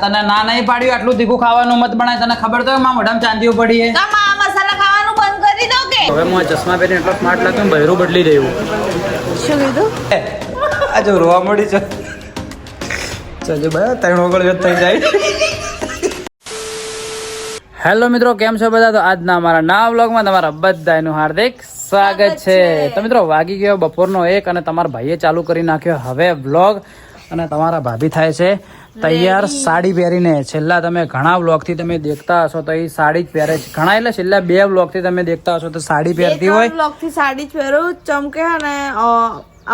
તને ના નહીં પાડ્યું આટલું તીખું ખાવાનું મત બનાય. તને ખબર તો મારા મોઢામાં ચાંદીઓ પડી હે. મસાલા ખાવાનું બંધ કરી દો કે હવે હું આ ચશ્મા પહેરીને એટલો સ્માર્ટ લાગતો બહેરું બદલી દેવું. શું કીધું? આ જો રોવા મળી છે. ચાલો ભાઈ 3 ઓગળ થઈ જાય. હેલો મિત્રો, કેમ છો બધા? તો આજના અમારા નવા વ્લોગમાં તમારા બધાનું હાર્દિક સ્વાગત છે. તો મિત્રો વાગી ગયો બપોરનો 1 અને તમારા ભાઈએ ચાલુ કરી નાખ્યો હવે વ્લોગ. અને તમારા ભાભી થાય છે તૈયાર સાડી પહેરીને. છેલ્લા તમે ઘણા વ્લોગથી તમે દેખતા હશો તો એ સાડી જ પહેરે છે. ઘણા એટલે છેલ્લા 2 વ્લોગથી તમે દેખતા હશો તો સાડી પહેરતી હોય. વ્લોગથી સાડી જ પહેરું ચમકે અને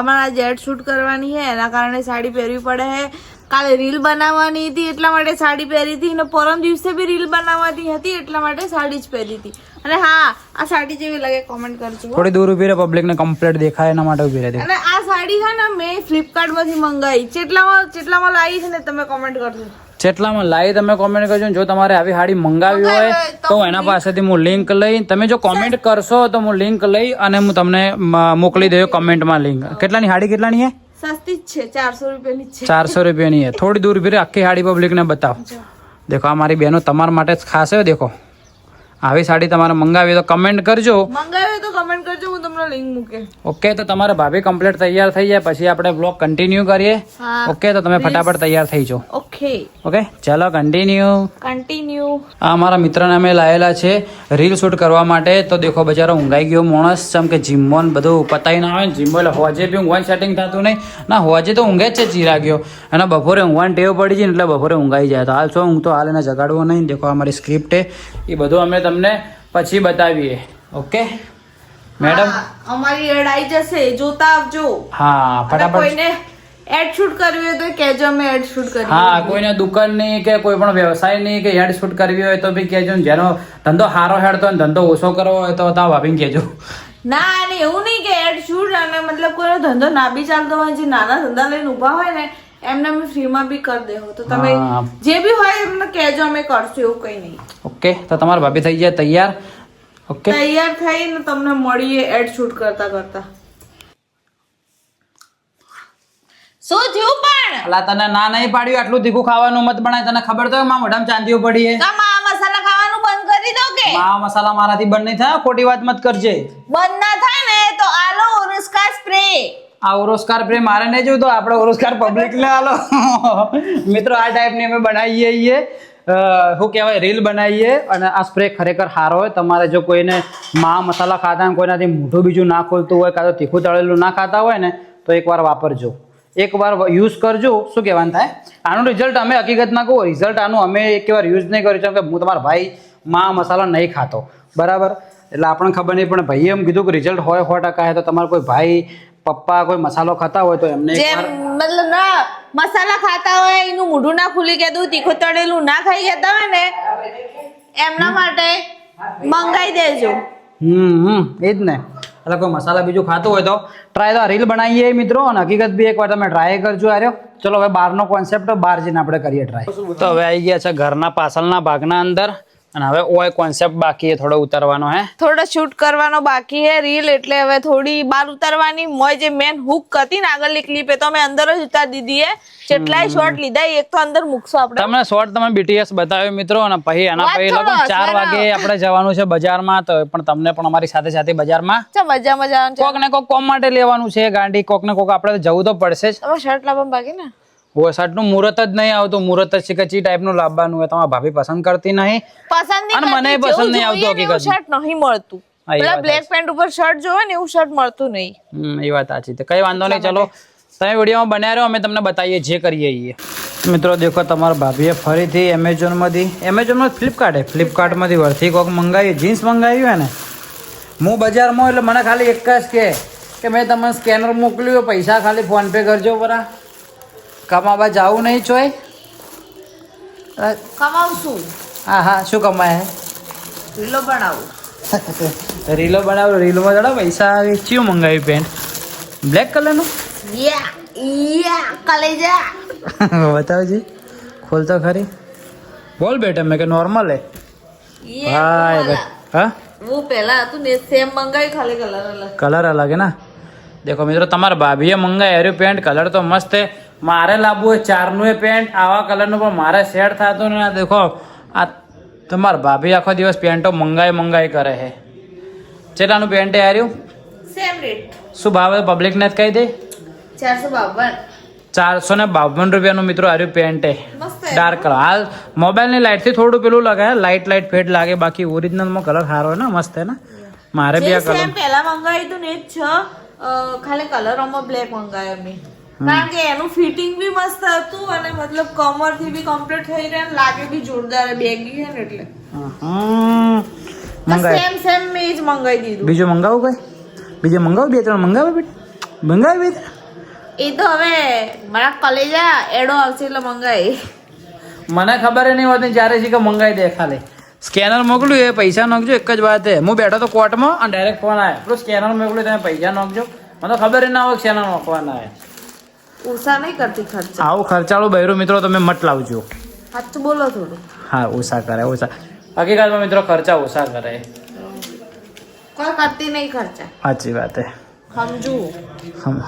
અમારા જેટ શૂટ કરવાની છે એના કારણે સાડી પહેરવી પડે છે. કાલે રીલ બનાવવાની હતી એટલા માટે સાડી પહેરી હતી અને પરમ દિવસે બી રીલ બનાવવાની હતી એટલા માટે સાડી જ પહેરી હતી. અને હા, આ સાડી જેવી લાગે કોમેન્ટ કરજો. થોડી દૂર ઉભી રહે, પબ્લિક ને કમ્પ્લીટ દેખાય એના માટે ઉભી રહે. અને આ સાડી છે ને મેં ફ્લિપકાર્ટ માંથી મંગાવી. કેટલામાં લાવી છે ને તમે કોમેન્ટ કરજો. જેટલામાં લાવી તમે કોમેન્ટ કરજો. જો તમારે આવી સાડી મંગાવી હોય તો એના પાસેથી હું લિંક લઈ, તમે જો કોમેન્ટ કરશો તો હું લિંક લઈ અને હું તમને મોકલી દઉં કમેન્ટમાં લિંક. કેટલાની સાડી કેટલાની છે? સસ્તી જ છે, 400 રૂપિયાની છે. 400 રૂપિયાની છે. થોડી દૂર ઉભી રહે, આખી સાડી પબ્લિક ને બતાવો. દેખો આ મારી બહેનો તમારા માટે જ ખાસ છે. દેખો આવી સાડી તમારે મંગાવી તો કમેન્ટ કરજો. મંગાવી તો કમેન્ટ કરજો, હું તમને લિંક મૂકે. ઓકે, તો તમારા ભાભી કમ્પ્લીટ તૈયાર થઈ જાય પછી આપણે બ્લોગ કન્ટિન્યુ કરીએ. ઓકે, તો તમે ફટાફટ તૈયાર થઈ જાઓ. ઓકે ઓકે, ચાલો કન્ટિન્યુ. આ અમારા મિત્રને અમે લાયેલા છે રીલ શૂટ કરવા માટે. તો દેખો બચારો ઊંઘાઈ ગયો માણસ. જેમ કે જીમો ને બધું પતાવીને આવે ને જીમો એટલે હોજે બી ઊંઘવાનું સેટિંગ થતું નહીં. ના હોજે તો ઊંઘે જ છે ચીરા ગયો. અને બપોરે ઊંઘવાની ટેવ પડી જાય ને એટલે બપોરે ઊંઘાઈ જાય. તો હાલ છો હું તો હાલ એને જગાડવો નહીં. દેખો અમારી સ્ક્રિપ્ટ એ બધું અમે તમને પછી બતાવીએ. ઓકે મેડમ, અમારી એડ આવી જશે, જોતા આવજો. હા ફટાફટ. કોઈને એડ શૂટ કરવી હોય તો કહેજો, અમે એડ શૂટ કરીએ. હા, કોઈને દુકાનની કે કોઈ પણ વ્યવસાયની કે એડ શૂટ કરવી હોય તો બી કહેજો. જેનો ધંધો સારો હેડતો હોય ધંધો ઓછો કરવો હોય તો તાવ ભાભીને કહેજો. ના અને એવું નહીં કે એડ શૂટ અને મતલબ કોઈનો ધંધો ના બી ચાલતો હોય, જે નાના ધંધા લઈને ઊભા હોય ને એમને અમે ફ્રીમાં બી કરી દેવો. તો તમે જે બી હોય એમને કહેજો, અમે કરશું, એવું કઈ નહીં. ઓકે, તો તમારા ભાભી થઈ જાય તૈયાર. ઓકે, તૈયાર થઈને તમને મળીએ એડ શૂટ કરતા કરતા. શું થયું પણ? અલા તને ના નહીં પાડ્યું આટલું તીખું ખાવાનું મત બનાય. તને ખબર તો મારા મોઢામાં ચાંદીઓ પડી હે. મસાલા ખાવાનું બંધ કરી દો કે મસાલા મારાથી બંધ નહીં થાય. ખોટી વાત મત કરજે. બંધ ના થાય ને તો આલો ઓરસ્કા સ્પ્રે. આ ઓરોસ્કાર પ્રે મારે નહીં જોયું તો આપણે ઓરોસ્કાર પબ્લિક ને આલો. મિત્રો આ ટાઈપની અમે બનાવીએ છીએ, શું કહેવાય, રીલ બનાવીએ. અને આ સ્પ્રે ખરેખર સારો હોય. તમારે જો કોઈને મસાલા ખાતા હોય, કોઈનાથી મોઢું બીજું ના ખોલતું હોય, કાં તો તીખું તળેલું ના ખાતા હોય ને તો એકવાર વાપરજો, એકવાર યુઝ કરજો. શું કહેવાનું થાય, આનું રિઝલ્ટ અમે હકીકતમાં કહું, રિઝલ્ટ આનું અમે એકવાર યુઝ નહીં કર્યું. કેમ કે હું તમારા ભાઈ મસાલા નહીં ખાતો, બરાબર? એટલે આપણને ખબર નહીં, પણ ભાઈએ એમ કીધું કે રિઝલ્ટ હોય 100% તો તમારે કોઈ ભાઈ પપ્પા કોઈ મસાલો ખાતા હોય તો એમને મતલબ ના મસાલા ખાતા હોય એનું મોઢું ના ખુલી કહેતું, તીખું તળેલું ના ખાઈ જતા હોય ને એમના માટે મંગાઈ દેજો. એ જ ને. એટલે કોઈ મસાલા બીજું ખાતું હોય તો ટ્રાય. તો રીલ બનાવીએ મિત્રો, અને હકીકત બી એકવાર તમે ટ્રાય કરજો. આર્યો ચલો હવે બહારનો કોન્સેપ્ટ બહાર જઈને આપણે કરીએ ટ્રાય. તો હવે આવી ગયા છે ઘરના પાછળના ભાગના અંદર, અને હવે ઓય કોન્સેપ્ટ બાકી છે થોડો ઉતારવાનો. થોડો શૂટ કરવાનો બાકી છે રીલ, એટલે હવે થોડી બહાર ઉતારવાની. મોય જે મેન હુક હતી ને આગળની ક્લિપ એ તો અમે અંદર જ ઉતારી દીધી છે. જેટલાય શોર્ટ લીધા એક તો અંદર મૂકશો આપણે. તમને શોર્ટ તમે BTS બતાવ્યો મિત્રો, અને પછી એના પછી લગભગ 4 વાગે આપણે જવાનું છે બજારમાં. તો પણ તમને પણ અમારી સાથે સાથે બજારમાં મજા કોક ને કોક કોમ માટે લેવાનું છે ગાંડી. કોક ને કોક આપણે જવું તો પડશે જ. તમે શર્ટ લાવવાનું બાકી ને? ઓ શર્ટ નું મુહૂર્ત જ નહીં આવતું. મુહૂર્ત જ ચીકચી ટાઈપ નું લાવવાનું હોય. તમારા ભાભી પસંદ કરતી નહીં, અને મને પસંદ નહીં આવતું. હકીકત શર્ટ નહીં મળતું. પેલા બ્લેક પેન્ટ ઉપર શર્ટ જોવે ને એવું શર્ટ મળતું નહીં. એ વાત સાચી છે. કઈ વાંધો નહીં, ચલો તમે વિડીયોમાં બન્યા રહો, અમે તમને બતાવીએ જે કરીએ. મિત્રો દેખો તમારા ભાભીએ ફરીથી એમેઝોનમાં ફ્લિપકાર્ટમાંથી વરથી કોક મંગાવી, જીન્સ મંગાવી હોય ને. હું બજારમાં એટલે મને ખાલી એક જ કે મેં તમને સ્કેનર મોકલ્યું, પૈસા ખાલી ફોન પે કરજો. બરા કમાવા જાવું નહીં ચોય. કમાવશું. હા શું કમાય? રીલો બનાવું. રીલો બનાવો. રીલોમાં જરા પૈસા આવે. ચિયું મંગાવી પેન્ટ? બ્લેક કલરનું? કલેજા બતાવજે, ખોલ તો ખરી. બોલ બેટા, મેં કે નોર્મલ હે? હા वो पहला હતું ને સેમ મંગાવી, ખાલી કલર અલગ. કલર અલગ હે ના. દેખો મિત્રો તમારા ભાભીએ મંગાવી પેન્ટ. કલર તો મસ્ત હે, મારે લાવવું હોય 4 નું એ પેન્ટ આવા કલરનું પણ મારે સેટ થતું ને આ દેખો આ તમારા ભાભી આખો દિવસ પેન્ટો મંગાઈ કરે છે કેટલાનું પેન્ટ આવ્યું સેમ રેટ શું ભાવ પબ્લિકને જ કહી દે 452 452 રૂપિયાનું મિત્રો આવ્યું પેન્ટ મસ્ત ડાર્ક કલર હાલ મોબાઈલની લાઇટથી થોડું પેલું લાગે લાઇટ ફેડ લાગે બાકી ઓરિજિનલમાં કલર સારો ને મસ્ત હે ને મારે બી આ કલર સેમ પહેલા મંગાવ્યું હતું ને જ છે ખાલી કલરોમાં બ્લેક મંગાવ્યો મેં કારણ કે એનું ફિટિંગ બી મસ્ત હતું અને મતલબ કમર થી બી કમ્પ્લીટ થઈ રહ્યા અને લાગે બી જોરદાર બેગી છે ને એટલે સેમ મેં જ મંગાવી દીધું બીજું મંગાવું બીજું મંગાવું 2-3 મંગાવે બેટા મંગાવી એ તો હવે મારા કલેજા એડો આવશે એટલે મંગાવી મને ખબર નહીં હોતી જ્યારે છે કે મંગાવી દે ખાલી સ્કેનર મોકલ્યું એ પૈસા નાખજો એક જ વાત હે હું બેઠો તો કોર્ટમાં અને ડાયરેક્ટ ફોન આવ્યો પેલું સ્કેનર મોકલ્યું તમે પૈસા નાખજો મને તો ખબર ના હોય સ્કેનર નાખવાના આવે ઉષા નહીં કરતી ખર્ચા આવું ખર્ચાળું બૈરું મિત્રો તમે મત લાવજો સાચું બોલો થોડું હા ઓછા કરે ઓછા હકીકતમાં મિત્રો ખર્ચા ઓછા કરે કોઈ કરતી નહીં ખર્ચા સાચી વાત હે સમજુ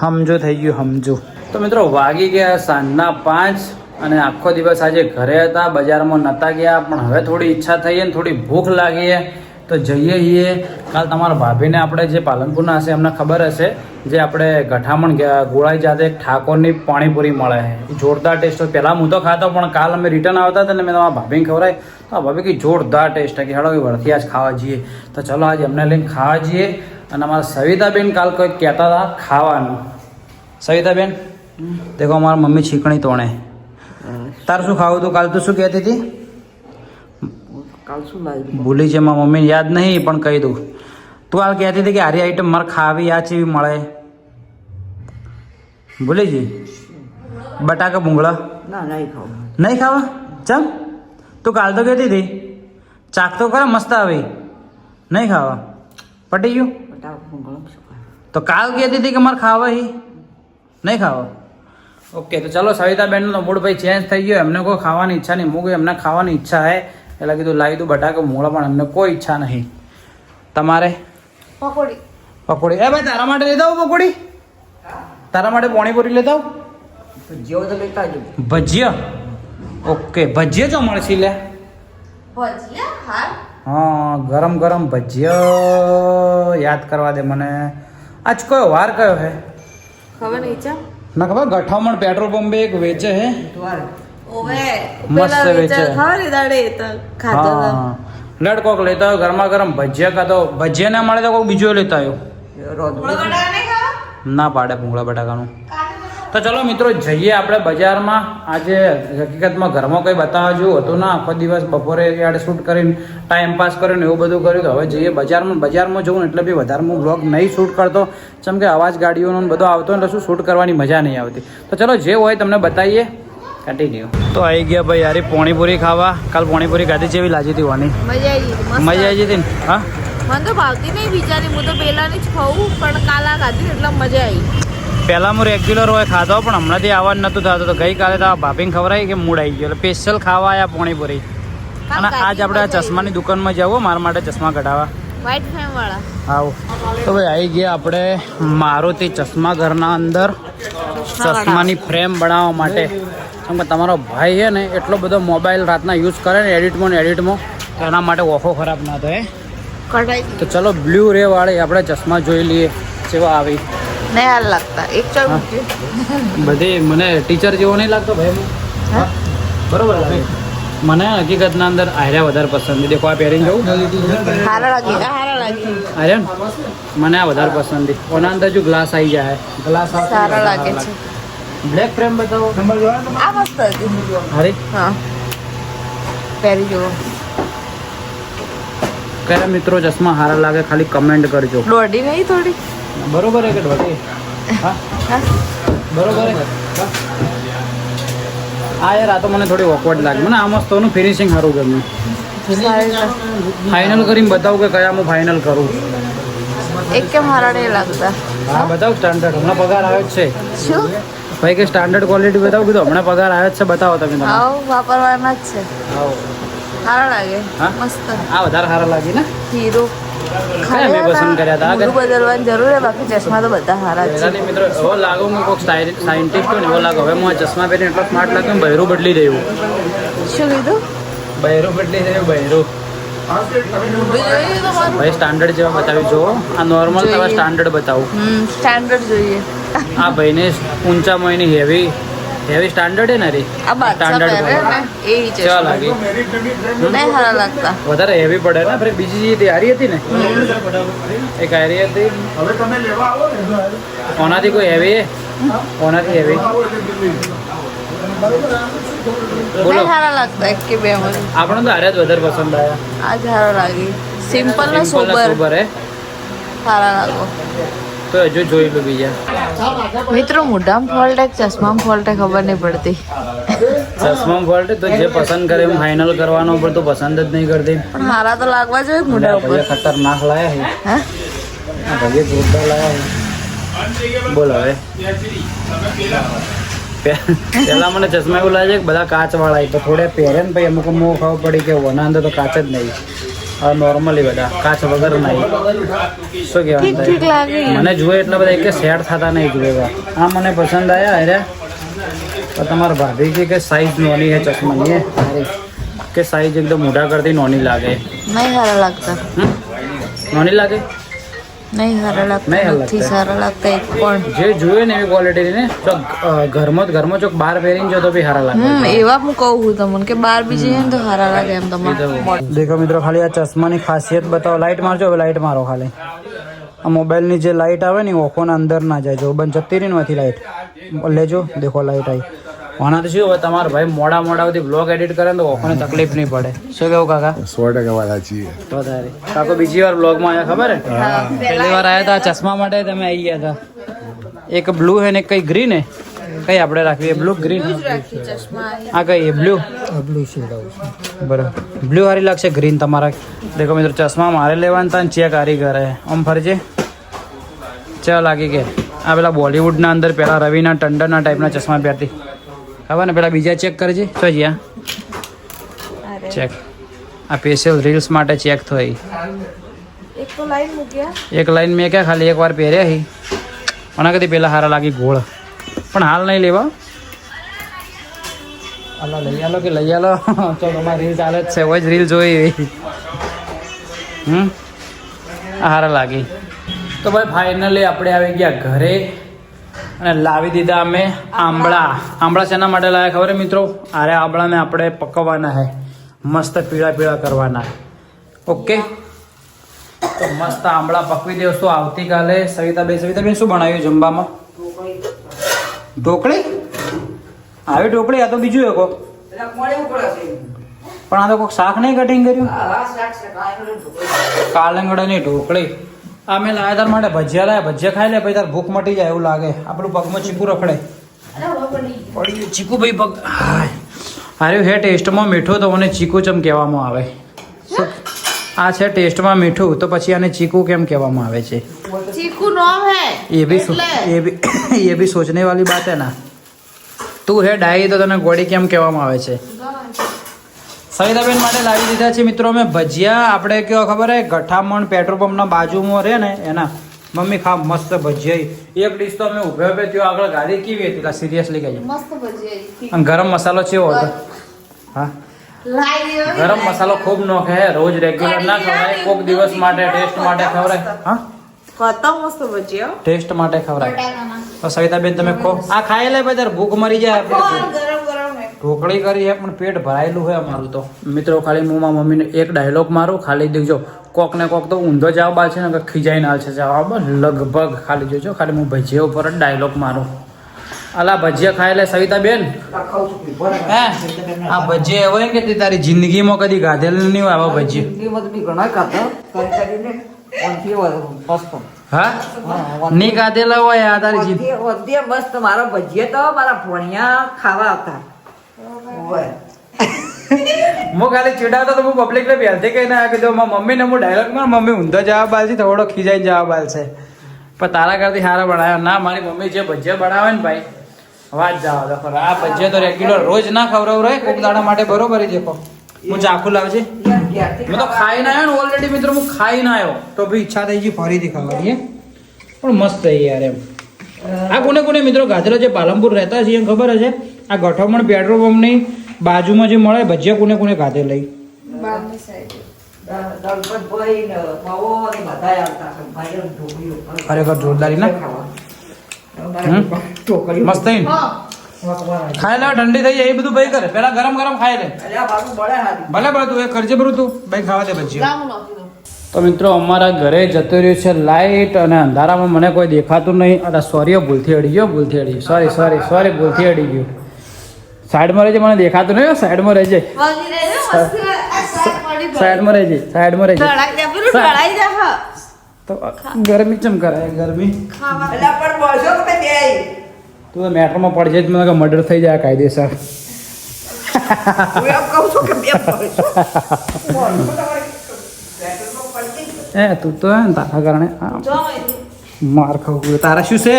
સમજો થઈ ગયું સમજો તો મિત્રો વાગી ગયા સાંજના 5 અને આખો દિવસ આજે ઘરે હતા બજારમાં નતા ગયા પણ હવે થોડી ઈચ્છા થઈ ને થોડી ભૂખ લાગી છે તો જઈએ છીએ કાલ તમારા ભાભીને આપણે જે પાલનપુરના હશે એમને ખબર હશે જે આપણે ગઠામણ ગયા ગોળાઈ જાતે ઠાકોરની પાણીપુરી મળે છે જોરદાર ટેસ્ટ હોય પહેલાં હું તો ખાતો પણ કાલ અમે રિટર્ન આવતા હતા ને મેં તમારા ભાભીને ખવડાવી તો ભાભી કે જોરદાર ટેસ્ટ કે હેડો વળથી આજ ખાવા જઈએ તો ચલો આજે અમને લઈને ખાવા જઈએ અને અમારા સવિતાબેન કાલ કંઈક કહેતા હતા ખાવાનું સવિતાબેન દેખો અમારા મમ્મી છીકણી તોણે તાર શું ખાવું તું કાલ તું શું કહેતી હતી ભૂલી છે મારા મમ્મીને યાદ નહીં પણ કહી દઉં તું કાલ કહેતી હતી કે આરી આઈટમ મારે ખાવી આ ચીવી મળે ભૂલી જી બટાકા ભૂંગળા નહીં ખાવા ચમ તું કાલ તો કહેતી હતી ચાક તો ખરા મસ્ત આવી નહીં ખાવા પટી ગયું તો કાલ કહેતી હતી કે મારે ખાવા નહીં ખાવા ઓકે તો ચલો સવિતાબેનનો મૂડ ભાઈ ચેન્જ થઈ ગયો એમને કોઈ ખાવાની ઈચ્છા નહીં મૂકી એમને ખાવાની ઈચ્છા હે એટલે કીધું લાવી દઉં બટાકા ભૂંગળા પણ એમને કોઈ ઈચ્છા નહીં તમારે પકોડી એ ભાઈ તારા માટે લેતા આવું પકોડી તારા માટે પાણીપુરી લેતા આવું ભજીયા ઓકે ભજીયા જો મળશે લે હા ગરમ ગરમ ભજીયા યાદ કરવા દે મને આજ કયો વાર કયો હે ખબર નહીં ચા ના ખબર ગઠામણ પેટ્રોલ પંપે એક વેચે હે ઓવે મસ્ત વેચે ખબર દાડે તો ખાતો હા લડ કોક લેતા હોય ગરમા ગરમ ભજીયા કાતો ભજીયા ના મળે તો કોઈક બીજો લેતા આવ્યો ના પાડે ભૂંગળા બટાકાનું તો ચલો મિત્રો જઈએ આપણે બજારમાં આજે હકીકતમાં ઘરમાં કંઈ બતાવવા જેવું હતું ના આખો દિવસ બપોરે યાર શૂટ કરીને ટાઈમ પાસ કર્યો ને એવું બધું કર્યું તો હવે જઈએ બજારમાં જવું ને એટલે બી વધારે હું બ્લોગ નહીં શૂટ કરતો જેમ કે અવાજ ગાડીઓનો બધો આવતો એટલે શું શૂટ કરવાની મજા નહીં આવતી તો ચલો જે હોય તમને બતાવીએ કન્ટિન્યુ તો આવી ગયા ભાઈ યાર પાણીપુરી ખાવા કાલ પાણીપુરી ખાધી છે એવી લાગી હતી વાની મજા આવી હતી ને હા મને તો ભાવતી નહીં બિચારી હું તો પેલાની જ ખાઉં પણ કાલા ખાધી એટલે મજા આવી પહેલાં હું રેગ્યુલર હોય ખાતો પણ હમણાંથી આવવા નહોતું થતું તો ગઈકાલે તો ભાભીને ખવડાવી કે મૂડ આવી ગયો એટલે સ્પેશિયલ ખાવા આવ્યા પાણીપુરી અને આજ આપણે આ ચશ્માની દુકાનમાં જવું મારા માટે ચશ્મા કઢાવવા વ્હાઈટ ફ્રેમ વાળા આવો તો ભાઈ આવી ગયા આપણે મારુતિ ચશ્મા ઘરના અંદર ચશ્માની ફ્રેમ બનાવવા માટે કેમ કે તમારો ભાઈ છે ને એટલો બધો મોબાઈલ રાતના યુઝ કરે ને એડિટમાં તો એના માટે ઓફો ખરાબ ના થાય તો ચલો બ્લુ રે વાળી આપણે ચશ્મા જોઈ લઈએ જેવા આવી નહીં હાલ લાગતા એક ચાર બધી મને ટીચર જેવો નહીં લાગતો ભાઈ બરોબર મને હકીકતના અંદર આર્યા વધારે પસંદ છે દેખો આ પહેરીને જવું આર્યન મને આ વધારે પસંદ છે ઓના અંદર જો ગ્લાસ આવી જાય ગ્લાસ સારા લાગે છે બ્લેક ફ્રેમ બતાવો આ મસ્ત હતી અરે હા પહેરી જુઓ કયા મિત્રો ચશ્મા સારા લાગે ખાલી કમેન્ટ કરજો દોડી નહીં થોડી બરોબર હે કે ઢોટી હા બરોબર હે આ યાર આ તો મને થોડી ઓકવર્ડ લાગે મને આ મસ્તનું ફિનિશિંગ સારું ગમ્યું ફાઇનલ કરીને બતાવું કે કયા હું ફાઇનલ કરું એક કેમ હારા નહીં લાગતા હા બતાવ સ્ટાન્ડર્ડ હમણાં પગાર આવે જ છે શું ભાઈ કે સ્ટાન્ડર્ડ ક્વોલિટી બતાવું કીધું હમણાં પગાર આવે જ છે બતાવો તમે આવ વાપરવાના જ છે આવો સારા લાગે હા? મસ્ત આ વધારે સારા લાગી ને હીરો કયા મેં પસંદ કર્યા હતા મોઢું બદલવાની જરૂર છે, બાકી ચશ્મા તો બધા સારા જ છે. પહેલાની મિત્રો એવો લાગો હું કોઈક સાયન્ટિસ્ટ હોય ને એવો લાગો. હવે હું આ ચશ્મા પહેરીને એટલો સ્માર્ટ લાગ્યો બહેરું બદલી દેવું. શું કીધું? બહેરું બદલી દેવું બહેરું. મોઢું જોઈએ તમારું? ભાઈ સ્ટાન્ડર્ડ જેવા બતાવી જો. આ નોર્મલ તમે સ્ટાન્ડર્ડ બતાવું. સ્ટાન્ડર્ડ જોઈએ. આ ભાઈને ઊંચામાં એની હેવી સ્ટાન્ડર્ડ હે ને રે. આ બાદશાહ પહેરે ને એ કેવા ચશ્મા લાગી? નહીં સારા લાગતા. વધારે હેવી પડે ને. આપણે બીજી જે હારી હતી ને એક હારી હતી ઓનાથી કોઈ હેવી ઓનાથી હેવી બોલો. નહીં સારા લાગતા એક કે બે માં. આપણને તો હારે જ વધારે પસંદ આવ્યા. આ જ સારો લાગી. સિમ્પલ ને સોબર સોબર હે સારા લાગો. તો હજુ જોઈ લો બીજા. મિત્રો મોઢામાં ફોલ્ટ એક ચશ્મામાં ફોલ્ટ ખબર નહીં પડતી. ચશ્મા ફોલ્ટ તો જે પસંદ કરે એમ ફાઇનલ કરવાનો ઉપર તો પસંદ જ નહીં કરતી. પણ સારા તો લાગવા જોઈએ મોઢા ઉપર. ભાઈએ ખતરનાક લાયા છે. હે આ ભાઈએ જોરદાર લાયા છે. બોલ હવે પેલા મને ચશ્મા એવું લાગે કે બધા કાચ વાળા તો થોડે પહેરે ને ભાઈ અમુક મોં ખબર પડી કે વના અંદર તો કાચ જ નહીં. હવે નોર્મલી બધા કાચ વગર નહીં. શું ઠીક ઠીક કહેવાય લાગે. મને જુએ એટલે બધા એક સેટ થતા નહીં જુએ. આ મને પસંદ આવ્યા અરે તો તમારા ભાભી કે સાઈઝ નોની હે ચશ્માની હે કે સાઈઝ એકદમ મોટા કરતી નોની લાગે. નહીં સારા લાગતા. નોની લાગે નહીં સારા લાગતા. નહીં સારા નથી લાગતા. સારા લાગતા એક પણ. જે જુએ ને એવી ક્વોલિટી ને તો ઘરમાં ચોક બહાર પહેરીને જો તો બી સારા લાગે. એવા હું કહું છું તમને કે બાર બી જઈએ ને તો સારા લાગે એમ તમારે. દેખો મિત્રો ખાલી આ ચશ્માની ખાસિયત બતાવો. લાઈટ મારજો. હવે લાઈટ મારો ખાલી. આ મોબાઈલની જે લાઈટ આવે ને ઓખોના અંદર ના જાય. જો બંધ જતી રહી નથી લાઈટ. લેજો દેખો લાઈટ આવી. આનાથી શું હવે તમારા ભાઈ મોડા સુધી બ્લોગ એડિટ કરે ને તો ઓખોને તકલીફ નહીં પડે. શું કેવું કાકા? 100% વાત સાચી છે. તો તારે કાકો બીજી વાર બ્લોગમાં આવ્યા ખબર હે? પહેલી વાર આવ્યા હતા ચશ્મા માટે તમે આવી ગયા હતા. એક બ્લુ હે ને કઈ ગ્રીન હે. કઈ આપણે રાખીએ બ્લુ ગ્રીન. આ કઈ બ્લુ બ્લુ શેડ બરાબર. બ્લુ હારી લાગશે ગ્રીન તમારા. દેખો મિત્રો ચશ્મા મારે લેવાના હતા ચેક હારી કરે. આમ ફરજે ચા લાગી કે આ પેલા બોલિવૂડના અંદર પેલા રવિના ટંડનના ટાઈપના ચશ્મા પહેરતી ખબર ને. પેલા બીજા ચેક કરજે. તો જ્યાં ચેક આ સ્પેશિયલ રીલ્સ માટે ચેક થઈ. એક તો લાઈન મૂક્યા. એક લાઈન મેં ક્યાં ખાલી એક વાર પહેર્યા હી. આના કરતી પહેલાં સારા લાગી ગોળ. પણ હાલ નહીં લેવા. અલા લઈ આલો કે લઈ આલો. ચલો તમારી રીલ ચાલે જ છે. હોય જ રીલ જોઈ એવી. આ સારા લાગી. તો ભાઈ ફાઇનલી આપણે આવી ગયા ઘરે અને લાવી દીધા અમે આંબળા શેના માટે લાવ્યા ખબર મિત્રો? અરે આંબળાને આપણે પકવવાના છે. મસ્ત પીળા કરવાના. ઓકે તો મસ્ત આંબળા પકવી દેવશું આવતીકાલે. સવિતાબેન શું બનાવ્યું જમવામાં? ઢોકળી આવી ઢોકળી. આ તો બીજું એક પણ આ તો કોઈક શાક નહીં કટિંગ કર્યું. કાલંગડાની ઢોકળી. આ મેં લાયા તાર માટે ભજીયા લાયા. ભજીયા ખાઈ લે પછી તાર ભૂખ મટી જાય એવું લાગે. આપણું પગમાં ચીકુ રખડે. પડ્યું ચીકુ ભાઈ પગ. હાર્યું હે ટેસ્ટમાં મીઠું તો મને ચીકુ ચમ કહેવામાં આવે. શું આ છે ટેસ્ટમાં મીઠું તો પછી આને ચીકુ કેમ કહેવામાં આવે છે? ચીકુ નામ હે. ये भी सोचने वाली बात है ना. તું હે ડાઈ તો તને ગોળી કેમ કહેવામાં આવે છે? સવિતાબેન માટે લાવી દીધા છે મિત્રો અમે ભજીયા. આપણે કેવો ખબર હે ગઠામણ પેટ્રોલ પંપના બાજુમાં રહે ને એના મમ્મી ખા મસ્ત ભજીયા. એક ડીશ તો અમે ઉભે ત્યાં આગળ ગાડી કેવી હતી સિરિયસલી કહીએ. મસ્ત ભજીયા. અને ગરમ મસાલો કેવો હતો? હા ગરમ મસાલો ખૂબ નોખે. રોજ રેગ્યુલર ના ખવડાય. કોક દિવસ માટે ટેસ્ટ માટે ખવડાય. હા કતો મસ્ત ભજીયા. ટેસ્ટ માટે ખવડાય. તો સવિતાબેન તમે ખો. આ ખાઈ લે ભાઈ તાર ભૂખ મરી જાય. ગરમ હે. ઢોકળી કરી પણ પેટ ભરાયેલું હોય અમારું તો. મિત્રો ખાલી હું મારા મમ્મીને એક ડાયલોગ મારું ખાલી દેખજો. કોક ને કોક તો ઊંધો જવાબ છે ને ખીજાઈને આવશે જવાબ લગભગ. ખાલી જોજો ખાલી હું ભજીયા ઉપર જ ડાયલોગ મારું. અલા ભજીયા ખાઈ લે સવિતાબેન. હે આ ભજીયા હોય કે તે તારી જિંદગીમાં કદી ગાધેલ નહીં હોય આવા ભજીયા? હા નહીં ગાધેલા હોય આ તારી જિંદગી. મસ્ત મારો ભજીયા તો મારા ભણિયા ખાવા આવતા. હું ખાલી ચીડાવતો તો હું પબ્લિક ને પહેલથી કઈ ના કીધું મારા મમ્મી ને હું ડાયલોગ માર મમ્મી ઊંધો જવાબ આલશે થોડો ખીજાઈને જવાબ આલશે પણ તારા કરતી સારા બનાવ્યા. ના મારી મમ્મી જે ભજીયા બનાવે ને ભાઈ વાત જાવ. આ ભજીયા તો રેગ્યુલર રોજ ના ખવડાવ રહે. કોક દાડા માટે બરોબર દેખો હું ચાખું લાવજે. મેં તો ખાઈને આવ્યો ને ઓલરેડી મિત્રો, હું ખાઈને આવ્યો તો ભાઈ ઈચ્છા થઈ ગઈ ફરીથી ખાવાની. પણ મસ્ત છે યાર એમ. આ કોને કોને મિત્રો ગાજરા જે પાલનપુર રહેતા છે એમ ખબર હશે, આ ગઠમણ પેટ્રોલ પંપની બાજુમાં જે મળે ભજીયા કોને કોને ખાધે લઈ. બહારની સાઈડ દલપતભાઈ ને માવો ને બધાય આવતા છે. ભાઈઓ ને ઢોકળીઓ. ખરેખર જોરદારી ના ઢોકળીઓ. મસ્ત થઈ ને? ખાઈ લે ઠંડી થઈ જાય એ બધું ભાઈ કરે, પેલા ગરમ ગરમ ખાઈ લે. અરે આ બાજુ બળે હારી. ભલે ભલે તું એ ખર્ચે ભરું તું ભાઈ ખાવા દે ભજીયા. ગામ નાખી દો. તો મિત્રો અમારા ઘરે જતો રહ્યું છે લાઈટ, અને અંધારામાં મને કોઈ દેખાતું નહીં. અરે સોરી ભૂલથી અડી ગયો, ભૂલથી અડી ગયો. સોરી ભૂલથી અડી ગયો. સાઈડમાં રહેજે, મને દેખાતું નહીં. સાઈડમાં રહેજે, વગી રહેજો, મસ્તી આ સાઈડ પડી ગઈ. સાઈડમાં રહેજે, સાઈડમાં રહેજે. ઢળાઈ જા, પેલું ઢળાઈ જા હા. તો ગરમી ચમ કરાય ગરમી. ખાવા એટલે પણ બોલશો કે બે તું તો મેટ્રોમાં પડશે જ, મને મર્ડર થઈ જાય કાયદેસર. હું એમ કહું છું કે બે બોલશો. એ તું તો હે ને તારા કારણે જો અહીંથી. માર ખાવું. તારા શું છે?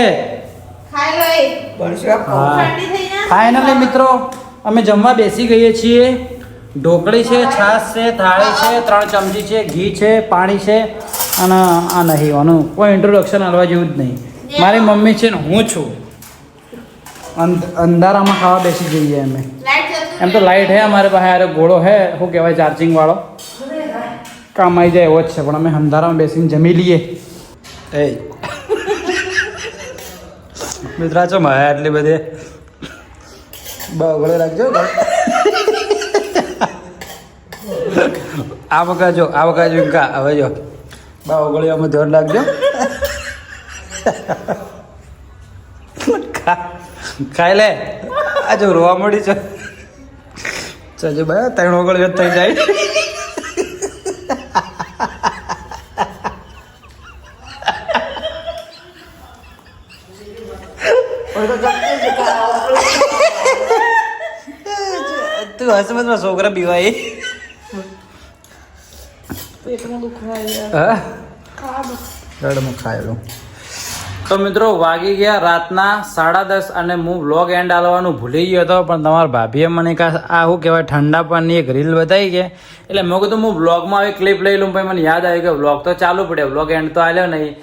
ખાઈ લો એ. બોલશો એમ કહું. હા. ઠંડી થઈ જાય. ફાઇનલી મિત્રો અમે જમવા બેસી ગઈએ છીએ. ઢોકળી છે, છાશ છે, થાળી છે, 3 ચમચી છે, ઘી છે, પાણી છે, અને આ નહીં આનું કોઈ ઇન્ટ્રોડક્શન આપવા જેવું જ નહીં. મારી મમ્મી છે ને હું છું. અંધારામાં ખાવા બેસી જઈએ અમે. લાઈટ જતું એમ તો લાઈટ હે અમારે પાસે, અરે ઘોડો હે શું કહેવાય ચાર્જિંગ વાળો, કામ આવી જાય એવો જ છે, પણ અમે અંધારામાં બેસીને જમી લઈએ. એ મિત્રા છો મારે એટલી બધી બગડે રાખજો. આ વખત જો હવે જો બાવગળીઓમાં ધ્યાન રાખજો. ખાઈ લે. આ જો રોવા મળી છે. ચજો ભાઈ 3 ઓગળીઓ થઈ જાય. તું હસમતમાં છોકરા બીવાય. પેટમાં દુખાય હા ખા દો. રડમાં ખાયેલું. તો મિત્રો વાગી ગયા રાતના 10:30 અને હું વ્લોગ એન્ડ આલવાનું ભૂલી ગયો હતો, પણ તમારા ભાભીએ મને આ શું કહેવાય ઠંડા પાનની એક રીલ બતાવી કે, એટલે મેં કીધું હું વ્લોગમાં આવી ક્લિપ લઈ લઉં. પછી મને યાદ આવ્યું કે વ્લોગ તો ચાલુ પડે, વ્લોગ એન્ડ તો આવ્યો નહીં.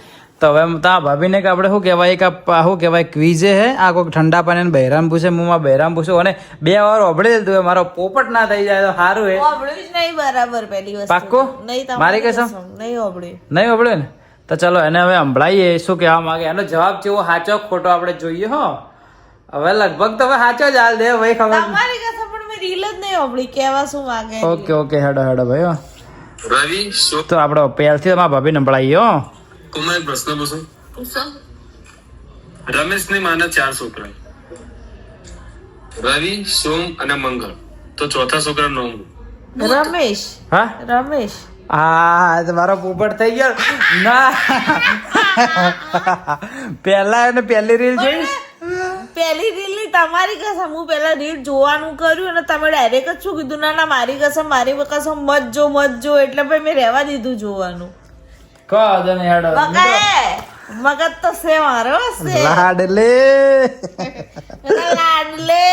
તો હવે તમારા ભાભીને કે આપણે શું કહેવાય કે શું કહેવાય ક્વિઝે હે, આ કોઈક ઠંડા પાણી બહેરામ પૂછે, હું માં બહેરામ પૂછું, અને 2 વાર ઓભળી દીધું. મારો પોપટ ના થઈ જાય તો સારું હે. ઓબળ્યું જ નહીં બરાબર પહેલી વસ્તુ. પાક્કું? નહીં તમારી મારી કસમ? નહીં ઓબળ્યું. નહીં ઓભળે ને? તો ચલો એને હવે સંભળાઈએ શું કહેવા માંગે. એનો જવાબ કેવો સાચો ખોટો આપણે જોઈએ. હો હવે લગભગ તો હવે સાચો જ હાલ દે ભાઈ, ખબર. તમારી કસમ પણ મેં રીલ જ નહીં ઓબળી કેવા શું માંગે. ઓકે હેડો ભાઈ. હો રવિ શું તો આપણે પહેલથી તમારા ભાભી સંભળાઈએ. હો તમે એક પ્રશ્ન પૂછું. પૂછો. રમેશની માના 4 છોકરા, રવિ, સોમ અને મંગળ. તો ચોથા છોકરાનું નામ શું? રમેશ. હા રમેશ. હા તો મારો પોપટ થઈ ગયો ના. પહેલા એને પહેલી રીલ જોઈ. પહેલી રીલ ની તમારી કસમ, હું પહેલા રીલ જોવાનું કર્યું અને તમે ડાયરેક્ટ જ શું કીધું, ના મારી કસમ મત જો, એટલે ભાઈ મેં રહેવા દીધું જોવાનું. કહો તને હેડો. મગજ તો છે મારો છે. લાડલે લાડલે.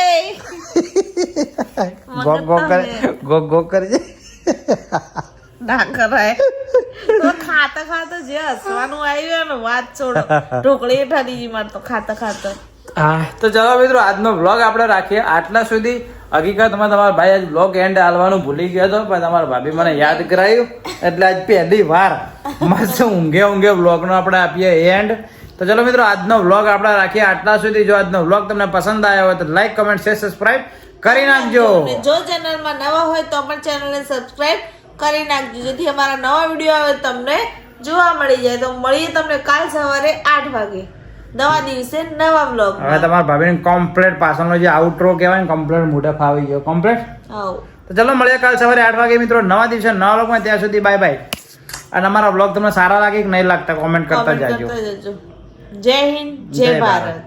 ગો કરજે. ના કરાય તો ખાતા જે હસવાનું આવ્યું ને વાત છોડો. ઢોકળી ઠરી ગઈ મારે તો ખાતા. હા તો ચલો મિત્રો આજનો વ્લોગ આપણે રાખીએ આટલા સુધી. હકીકતમાં તમારા ભાઈ આજ વ્લોગ એન્ડ આલવાનું ભૂલી ગયો હતો, પણ તમારા ભાભી મને યાદ કરાયું, એટલે આજ પહેલી વાર મસ્ત ઊંઘે વ્લોગનો આપણે આપીએ એન્ડ. તો ચલો મિત્રો આજનો વ્લોગ આપણે રાખીએ આટલા સુધી. જો આજનો વ્લોગ તમને પસંદ આવ્યો હોય તો લાઈક, કમેન્ટ, શેર, સબસ્ક્રાઇબ કરી નાખજો. જો ચેનલમાં નવા હોય તો પણ ચેનલને સબસ્ક્રાઇબ કરી નાખજો, જેથી અમારા નવા વિડીયો આવે તમને જોવા મળી જાય. તો મળીએ તમને કાલ સવારે 8 વાગે નવા દિવસે નવા વ્લોગ. હવે તમારા ભાભીને કમ્પ્લેટ પાછળનો જે આઉટરો કહેવાય ને કમ્પ્લેટ મોઢે ફાવી ગયો કમ્પ્લેટ. તો ચલો મળીએ કાલ સવારે 8 વાગે મિત્રો નવા દિવસે નવા વ્લોગમાં. ત્યાં સુધી બાય બાય. અને અમારા વ્લોગ તમને સારા લાગે કે નહીં લાગતા કોમેન્ટ કરતા જાજો. જય હિન્દ, જય ભારત.